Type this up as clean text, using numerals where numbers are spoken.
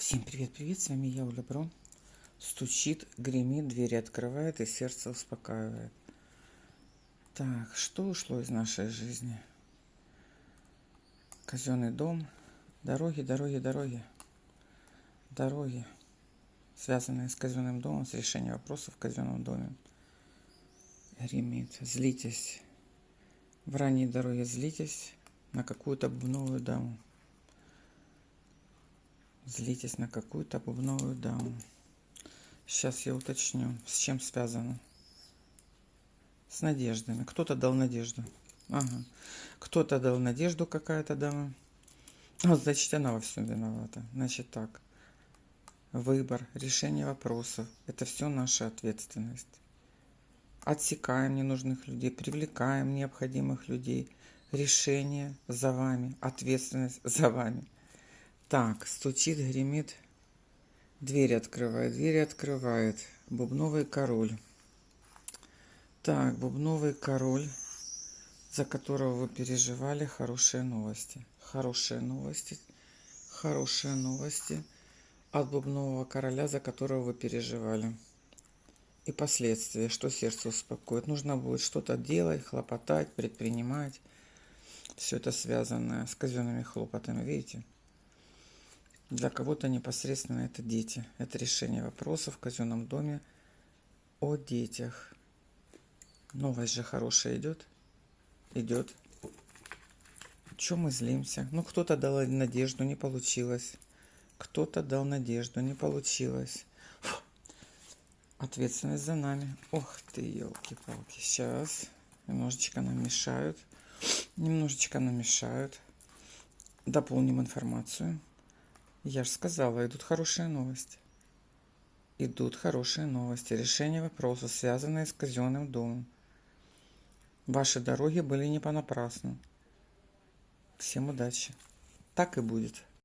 Всем привет-привет, с вами я, Оля Бро. Стучит, гремит, двери открывает и сердце успокаивает. Так, что ушло из нашей жизни? Казенный дом, дороги, связанные с казенным домом, с решением вопросов в казенном доме. Гремит, злитесь, в ранней дороге злитесь на какую-то бубновую даму. Злитесь на какую-то бубновую даму. Сейчас я уточню, с чем связано. С надеждами. Кто-то дал надежду. Ага. Кто-то дал надежду, какая-то дама. Вот, значит, она во всем виновата. Значит так. Выбор, решение вопросов. Это все наша ответственность. Отсекаем ненужных людей, привлекаем необходимых людей. Решение за вами, ответственность за вами. Так, стучит, гремит, двери открывает. Бубновый король. Так, бубновый король, за которого вы переживали, хорошие новости. Хорошие новости от бубнового короля, за которого вы переживали. И последствия, что сердце успокоит. Нужно будет что-то делать, хлопотать, предпринимать. Все это связано с казенными хлопотами, видите? Для кого-то непосредственно это дети. Это решение вопросов в казенном доме о детях. Новость же хорошая идет. Идет. Чем мы злимся? Ну, кто-то дал надежду, не получилось. Кто-то дал надежду, не получилось. Фу. Ответственность за нами. Ох ты, елки-палки. Сейчас. Немножечко нам мешают. Дополним информацию. Я же сказала, идут хорошие новости. Решение вопросов, связанные с казенным домом. Ваши дороги были не понапрасну. Всем удачи. Так и будет.